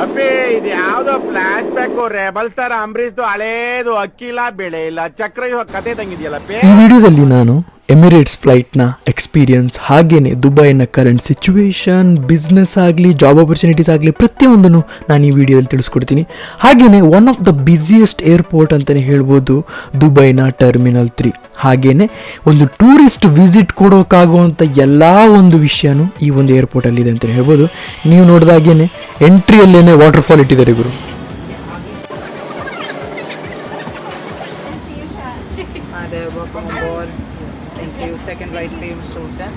ಅಪ್ಪಿ ಇದು ಯಾವ್ದೋ ಫ್ಲಾಶ್ ಬ್ಯಾಕ್ ರೆಬಲ್ ಸ್ಟಾರ್ ಅಂಬರೀಶ್ದು ಹಳೇದು ಅಕ್ಕಿಲ್ಲ ಬೆಳೆ ಇಲ್ಲ ಚಕ್ರ ಕತೆ ತಂಗಿದ್ಯಲ್ಲಪ್ಪಿ. ಈ ವಿಡಿಯೋದಲ್ಲಿ ನಾನು ಎಮಿರೇಟ್ಸ್ ಫ್ಲೈಟ್ನ ಎಕ್ಸ್ಪೀರಿಯನ್ಸ್, ಹಾಗೇನೆ ದುಬೈನ ಕರೆಂಟ್ ಸಿಚುವೇಶನ್, ಬಿಸ್ನೆಸ್ ಆಗಲಿ ಜಾಬ್ ಆಪರ್ಚುನಿಟೀಸ್ ಆಗಲಿ ಪ್ರತಿಯೊಂದನ್ನು ನಾನು ಈ ವಿಡಿಯೋದಲ್ಲಿ ತಿಳಿಸ್ಕೊಡ್ತೀನಿ. ಹಾಗೇನೆ one of the busiest airport ಅಂತಲೇ ಹೇಳ್ಬೋದು ದುಬೈನ ಟರ್ಮಿನಲ್ 3. ಹಾಗೇನೆ ಒಂದು ಟೂರಿಸ್ಟ್ ವಿಸಿಟ್ ಕೊಡೋಕ್ಕಾಗುವಂಥ ಎಲ್ಲ ಒಂದು ವಿಷಯನೂ ಈ ಒಂದು ಏರ್ಪೋರ್ಟಲ್ಲಿದೆ ಅಂತಲೇ ಹೇಳ್ಬೋದು. ನೀವು ನೋಡಿದಾಗೇನೆ ಎಂಟ್ರಿಯಲ್ಲೇನೆ ವಾಟರ್ ಫಾಲ್ ಇಟ್ಟಿದ್ದಾರೆ ಗುರು. Welcome aboard. Thank you. Second right for you, Mr. Hussain.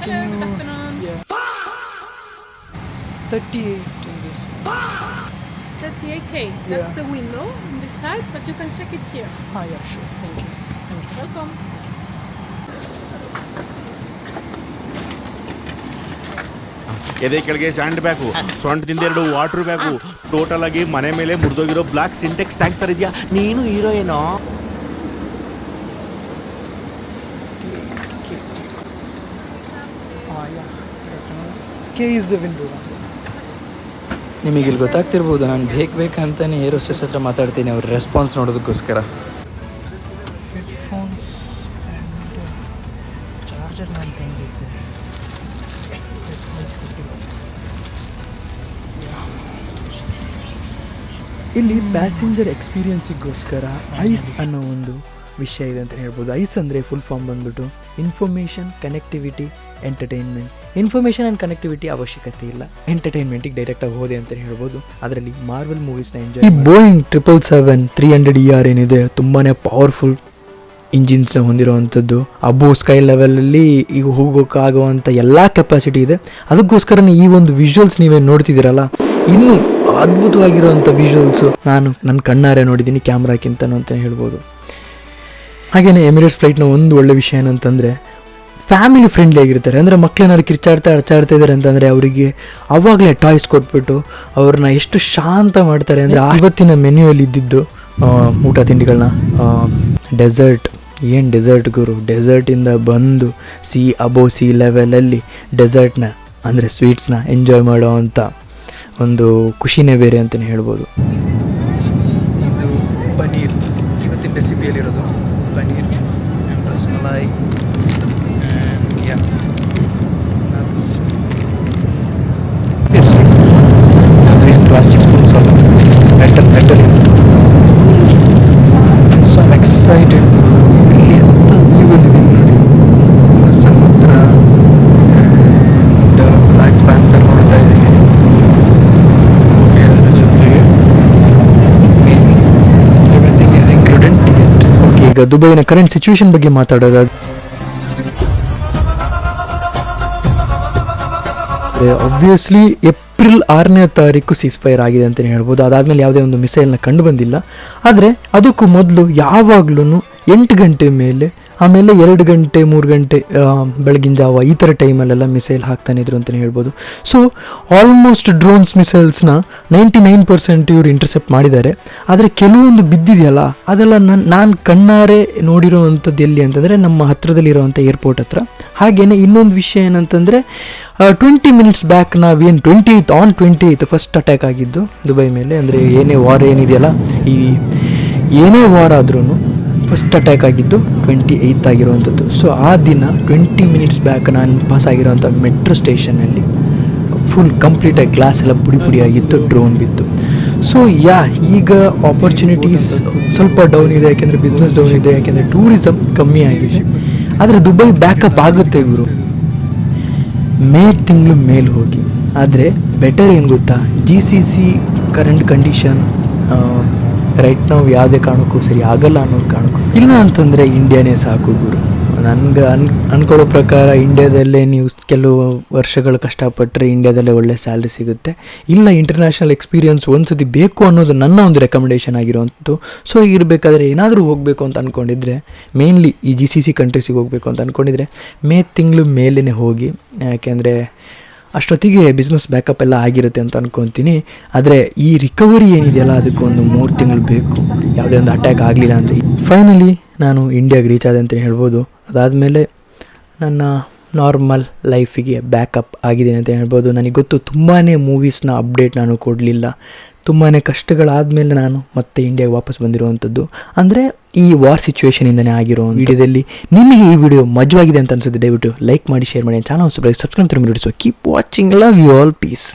Hello, good afternoon. Yeah. 38. 38K. That's the window on this side, but you can check it here. Yeah, sure. Thank you. Welcome. ಎದೆ ಕೆಳಗೆ sand bag, ಸೊಂಟದಿಂದ 2 water bag, total ಆಗಿ ಮನೆ ಮೇಲೆ ಮುರಿದೋಗಿರೋ block Sintex tank ತರ ಇದೆಯಾ. ನೀನು hero ಏನೋ? K is the window. ನಿಮಗಿಲ್ಲಿ ಗೊತ್ತಾಗ್ತಿರ್ಬೋದು, ನಾನು ಬೇಕಂತಾನೆ ಏರ್ ಹೋಸ್ಟೆಸ್ ಹತ್ರ ಮಾತಾಡ್ತೀನಿ ಅವ್ರ ರೆಸ್ಪಾನ್ಸ್ ನೋಡೋದಕ್ಕೋಸ್ಕರ. Headphones and charger ನಾನು ತಂದಿದ್ದೆ. ಇಲ್ಲಿ ಪ್ಯಾಸೆಂಜರ್ ಎಕ್ಸ್ಪೀರಿಯನ್ಸಿಗೋಸ್ಕರ ಐಸ್ ಅನ್ನೋ ಒಂದು ವಿಷಯ ಇದೆ ಅಂತ ಹೇಳ್ಬೋದು. ಐಸ್ ಅಂದರೆ ಫುಲ್ ಫಾರ್ಮ್ ಬಂದ್ಬಿಟ್ಟು information connectivity entertainment. Information and connectivity ಅವಶ್ಯಕತೆ ಇಲ್ಲ, ಎಂಟರ್ಟೈನ್ಮೆಂಟಿಗೆ ಡೈರೆಕ್ಟಾಗಿ ಹೋದೆ ಅಂತ ಹೇಳ್ಬೋದು. ಅದರಲ್ಲಿ ಮಾರ್ವೆಲ್ ಮೂವೀಸ್ನ ಎಂಜಾಯ್. ಈ ಬೋಯಿಂಗ್ 777-300ER ಏನಿದೆ ತುಂಬಾ ಪವರ್ಫುಲ್ ಇಂಜಿನ್ಸ್ನ ಹೊಂದಿರುವಂಥದ್ದು. ಅಬೋ ಸ್ಕೈ ಲೆವೆಲಲ್ಲಿ ಈಗ ಹೋಗೋಕ್ಕಾಗುವಂಥ ಎಲ್ಲ ಕೆಪಾಸಿಟಿ ಇದೆ. ಅದಕ್ಕೋಸ್ಕರನೇ ಈ ಒಂದು ವಿಜುವಲ್ಸ್ ನೀವೇ ನೋಡ್ತಿದ್ದೀರಲ್ಲ, ಇನ್ನೂ ಅದ್ಭುತವಾಗಿರುವಂಥ ವಿಜುವಲ್ಸು ನಾನು ನನ್ನ ಕಣ್ಣಾರೆ ನೋಡಿದ್ದೀನಿ ಕ್ಯಾಮ್ರಾಕ್ಕಿಂತನೂ ಅಂತ ಹೇಳ್ಬೋದು. ಹಾಗೆಯೇ ಎಮಿರೇಟ್ಸ್ ಫ್ಲೈಟ್ನ ಒಂದು ಒಳ್ಳೆ ವಿಷಯ ಏನಂತಂದರೆ ಫ್ಯಾಮಿಲಿ ಫ್ರೆಂಡ್ಲಿ ಆಗಿರ್ತಾರೆ. ಅಂದರೆ ಮಕ್ಕಳೇನಾದ್ರು ಅರ್ಚಾಡ್ತಾ ಇದ್ದಾರೆ ಅಂತಂದರೆ ಅವರಿಗೆ ಅವಾಗಲೇ ಟಾಯ್ಸ್ ಕೊಟ್ಬಿಟ್ಟು ಅವ್ರನ್ನ ಎಷ್ಟು ಶಾಂತ ಮಾಡ್ತಾರೆ ಅಂದರೆ. ಇವತ್ತಿನ ಮೆನ್ಯೂಯಲ್ಲಿ ಇದ್ದಿದ್ದು ಊಟ ತಿಂಡಿಗಳನ್ನ ಡೆಸರ್ಟ್, ಏನು ಡೆಸರ್ಟ್ ಗುರು, ಡೆಸರ್ಟಿಂದ ಬಂದು ಅಬೋ ಸಿ ಲೆವೆಲಲ್ಲಿ ಡೆಸರ್ಟ್ನ ಅಂದರೆ ಸ್ವೀಟ್ಸ್ನ ಎಂಜಾಯ್ ಮಾಡೋ ಅಂಥ ಒಂದು ಖುಷಿನೇ ಬೇರೆ ಅಂತಲೇ ಹೇಳ್ಬೋದು. ಇದು ಪನೀರ್, ಇವತ್ತಿನ ರೆಸಿಪಿಯಲ್ಲಿರೋದು ಪನೀರ್ ಆ್ಯಂಡ್ ರಸ್ಮಲಾಯ್ ಆ್ಯಂಡ್ ಯಾ ನಟ್ಸ್. ಎಸ್ ಅದು ಏನು ಪ್ಲಾಸ್ಟಿಕ್ ಸ್ಪೂನ್ಸ್ ಅಲ್ಲ, ಮೆಟಲ್ ಇದೆ. So I'm excited. ಇಲ್ಲಿ ಎಂಥ ವ್ಯೂವಲ್ಲಿದೆ ನೋಡಿ, ಸಮುದ್ರ ಆ್ಯಂಡ್ ಬ್ಲ್ಯಾಕ್ ಪ್ಯಾಂಥರ್ ನೋಡ್ತಾ ಇದ್ದೀನಿ. Everything is included. ಓಕೆ, ಈಗ ದುಬೈನ ಕರೆಂಟ್ ಸಿಚುವೇಶನ್ ಬಗ್ಗೆ ಮಾತಾಡೋದಾದ್ರೆ ಆಬ್ವಿಯಸ್ಲಿ ಏಪ್ರಿಲ್ 6ನೇ ತಾರೀಕು ಸೀಸ್ಫೈರ್ ಆಗಿದೆ ಅಂತಲೇ ಹೇಳ್ಬೋದು. ಅದಾದಮೇಲೆ ಯಾವುದೇ ಒಂದು ಮಿಸೈಲ್ನ ಕಂಡು ಬಂದಿಲ್ಲ. ಆದರೆ ಅದಕ್ಕೂ ಮೊದಲು ಯಾವಾಗ್ಲೂ 8 ಗಂಟೆ ಮೇಲೆ, ಆಮೇಲೆ 2 ಗಂಟೆ 3 ಗಂಟೆ ಬೆಳಗಿನ ಜಾವ ಈ ಥರ ಟೈಮಲ್ಲೆಲ್ಲ ಮಿಸೈಲ್ ಹಾಕ್ತಾನೆ ಇದ್ರು ಅಂತಲೇ ಹೇಳ್ಬೋದು. ಸೊ ಆಲ್ಮೋಸ್ಟ್ ಡ್ರೋನ್ಸ್ ಮಿಸೈಲ್ಸ್ನ 99% ಇವರು ಇಂಟರ್ಸೆಪ್ಟ್ ಮಾಡಿದ್ದಾರೆ. ಆದರೆ ಕೆಲವೊಂದು ಬಿದ್ದಿದೆಯಲ್ಲ ಅದೆಲ್ಲ ನಾನು ಕಣ್ಣಾರೆ ನೋಡಿರೋವಂಥದ್ದು ಎಲ್ಲಿ ಅಂತಂದರೆ ನಮ್ಮ ಹತ್ರದಲ್ಲಿರೋವಂಥ ಏರ್ಪೋರ್ಟ್ ಹತ್ರ. ಹಾಗೆಯೇ ಇನ್ನೊಂದು ವಿಷಯ ಏನಂತಂದರೆ 20 ಮಿನಿಟ್ಸ್ ಬ್ಯಾಕ್ ನಾವೇನು 28 ಫಸ್ಟ್ ಅಟ್ಯಾಕ್ ಆಗಿದ್ದು ದುಬೈ ಮೇಲೆ. ಅಂದರೆ ಏನೇ ವಾರ್ ಏನಿದೆಯಲ್ಲ, ಈ ಏನೇ ವಾರ್ ಆದ್ರೂ ಫಸ್ಟ್ ಅಟ್ಯಾಕ್ ಆಗಿದ್ದು 28 ಆಗಿರುವಂಥದ್ದು. ಸೊ ಆ ದಿನ 20 ಮಿನಿಟ್ಸ್ ಬ್ಯಾಕ್ ನಾನು ಪಾಸ್ ಆಗಿರೋವಂಥ ಮೆಟ್ರೋ ಸ್ಟೇಷನಲ್ಲಿ ಫುಲ್ ಕಂಪ್ಲೀಟಾಗಿ ಗ್ಲಾಸ್ ಎಲ್ಲ ಪುಡಿ ಆಗಿತ್ತು, ಡ್ರೋನ್ ಬಿತ್ತು. ಸೊ ಈಗ ಆಪರ್ಚುನಿಟೀಸ್ ಸ್ವಲ್ಪ ಡೌನ್ ಇದೆ, ಯಾಕೆಂದರೆ ಬಿಸ್ನೆಸ್ ಡೌನ್ ಇದೆ, ಯಾಕೆಂದರೆ ಟೂರಿಸಮ್ ಕಮ್ಮಿ ಆಗಿದೆ. ಆದರೆ ದುಬೈ ಬ್ಯಾಕಪ್ ಆಗುತ್ತೆ ಗುರು, ಮೇ ತಿಂಗಳು ಮೇಲೆ ಹೋಗಿ. ಆದರೆ ಬೆಟರ್ ಏನು ಗೊತ್ತಾ, GCC ಕರೆಂಟ್ ಕಂಡೀಷನ್ ರೈಟ್ ನಾವು ಯಾವುದೇ ಕಾರಣಕ್ಕೂ ಸರಿ ಆಗಲ್ಲ ಅನ್ನೋದು ಕಾರಣಕ್ಕೂ ಇಲ್ಲ ಅಂತಂದರೆ ಇಂಡಿಯಾನೇ ಸಾಕು ಗುರು. ನನಗೆ ಅನ್ಕೊಳ್ಳೋ ಪ್ರಕಾರ ಇಂಡಿಯಾದಲ್ಲೇ ನೀವು ಕೆಲವು ವರ್ಷಗಳು ಕಷ್ಟಪಟ್ಟರೆ ಇಂಡಿಯಾದಲ್ಲೇ ಒಳ್ಳೆ ಸ್ಯಾಲ್ರಿ ಸಿಗುತ್ತೆ. ಇಲ್ಲ ಇಂಟರ್ನ್ಯಾಷನಲ್ ಎಕ್ಸ್ಪೀರಿಯನ್ಸ್ ಒಂದ್ಸತಿ ಬೇಕು ಅನ್ನೋದು ನನ್ನ ಒಂದು ರೆಕಮೆಂಡೇಷನ್ ಆಗಿರೋವಂಥದ್ದು. ಸೊ ಇರಬೇಕಾದ್ರೆ ಏನಾದರೂ ಹೋಗಬೇಕು ಅಂತ ಅಂದ್ಕೊಂಡಿದ್ರೆ, ಮೇನ್ಲಿ ಈ GCC ಕಂಟ್ರೀಸಿಗೆ ಹೋಗಬೇಕು ಅಂತ ಅಂದ್ಕೊಂಡಿದ್ರೆ ಮೇ ತಿಂಗಳು ಮೇಲೇ ಹೋಗಿ, ಯಾಕೆಂದರೆ ಅಷ್ಟೊತ್ತಿಗೆ ಬಿಸ್ನೆಸ್ ಬ್ಯಾಕಪ್ ಎಲ್ಲ ಆಗಿರುತ್ತೆ ಅಂತ ಅಂದ್ಕೊತೀನಿ. ಆದರೆ ಈ ರಿಕವರಿ ಏನಿದೆಯಲ್ಲ ಅದಕ್ಕೆ ಒಂದು 3 ತಿಂಗಳು ಬೇಕು, ಯಾವುದೇ ಒಂದು ಅಟ್ಯಾಕ್ ಆಗಲಿಲ್ಲ ಅಂದರೆ. ಫೈನಲಿ ನಾನು ಇಂಡಿಯಾಗೆ ರೀಚ್ ಆದೆ ಅಂತಲೇ ಹೇಳ್ಬೋದು. ಅದಾದಮೇಲೆ ನನ್ನ ನಾರ್ಮಲ್ ಲೈಫಿಗೆ ಬ್ಯಾಕಪ್ ಆಗಿದ್ದೇನೆ ಅಂತ ಹೇಳ್ಬೋದು. ನನಗೆ ಗೊತ್ತು ತುಂಬಾ ಮೂವೀಸ್ನ ಅಪ್ಡೇಟ್ ನಾನು ಕೊಡಲಿಲ್ಲ, ತುಂಬಾ ಕಷ್ಟಗಳಾದಮೇಲೆ ನಾನು ಮತ್ತೆ ಇಂಡಿಯಾಗೆ ವಾಪಸ್ ಬಂದಿರುವಂಥದ್ದು. ಅಂದರೆ ಈ ವಾರ್ ಸಿಚುವೇಷನಿಂದನೇ ಆಗಿರೋ ವಿಡಿಯೋದಲ್ಲಿ ನಿಮಗೆ ಈ ವಿಡಿಯೋ ಮಜವಾಗಿದೆ ಅಂತ ಅನ್ಸುತ್ತೆ, ದಯವಿಟ್ಟು ಲೈಕ್ ಮಾಡಿ, ಶೇರ್ ಮಾಡಿ, ಚಾನಲ್ ಸಬ್ಸ್ಕ್ರೈಬ್ ಮಾಡಿ. So keep watching, love you all, piece.